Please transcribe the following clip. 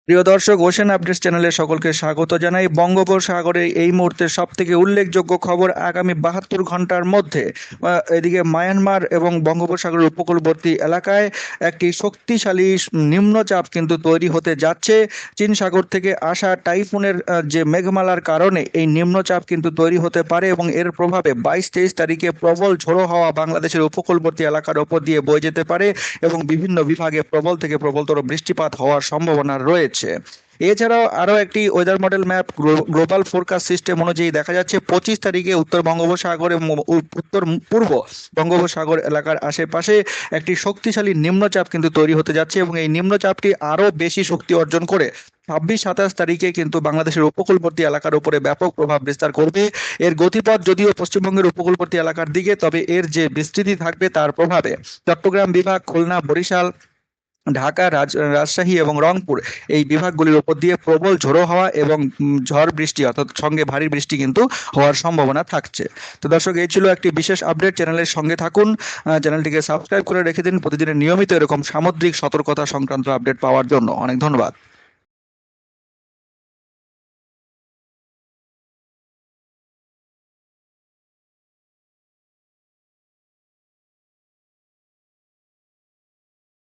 প্রিয় দর্শক, ocean updates চ্যানেলে সকলকে স্বাগত জানাই। বঙ্গোপসাগরে এই মুহূর্তে সব থেকে উল্লেখযোগ্য খবর, আগামী 72 ঘন্টার মধ্যে এদিকে মায়ানমার এবং বঙ্গোপসাগরের উপকূলবর্তী এলাকায় একটি শক্তিশালী নিম্নচাপ কিন্তু তৈরি হতে যাচ্ছে। চীন সাগর থেকে আসা টাইফুনের যে মেঘমালার কারণে এই নিম্নচাপ কিন্তু তৈরি হতে পারে এবং এর প্রভাবে 22-23 তারিখে প্রবল ঝোড়ো হাওয়া বাংলাদেশের উপকূলবর্তী এলাকার ওপর দিয়ে বয়ে যেতে পারে এবং বিভিন্ন বিভাগে প্রবল থেকে প্রবলতর বৃষ্টিপাত হওয়ার সম্ভাবনা রয়েছে। এছাড়াও আরো একটি weather model map global forecast system অনুযায়ী দেখা যাচ্ছে 25 তারিখে উত্তর বঙ্গোপসাগরে উত্তর পূর্ব বঙ্গোপসাগর এলাকার আশেপাশে একটি শক্তিশালী নিম্নচাপ কিন্তু তৈরি হতে যাচ্ছে এবং এই নিম্নচাপটি আরো বেশি শক্তি অর্জন করে 26-27 তারিখে কিন্তু বাংলাদেশের উপকূলবর্তী এলাকার উপরে ব্যাপক প্রভাব বিস্তার করবে। এর গতিপথ যদিও পশ্চিমবঙ্গের উপকূলবর্তী এলাকার দিকে, তবে এর যে বিস্তৃতি থাকবে তার প্রভাবে চট্টগ্রাম বিভাগ, খুলনা, বরিশাল, ঢাকা, রাজশাহী এবং রংপুর এই বিভাগগুলির উপর দিয়ে প্রবল ঝোড়ো হাওয়া এবং ঝড় বৃষ্টি অর্থাৎ সঙ্গে ভারী বৃষ্টি কিন্তু হওয়ার সম্ভাবনা থাকছে। তো দর্শক, এই ছিল একটি বিশেষ আপডেট। চ্যানেলের সঙ্গে থাকুন, চ্যানেলটিকে সাবস্ক্রাইব করে রেখে দিন প্রতিদিনের নিয়মিত এরকম সামুদ্রিক সতর্কতা সংক্রান্ত আপডেট পাওয়ার জন্য। অনেক ধন্যবাদ।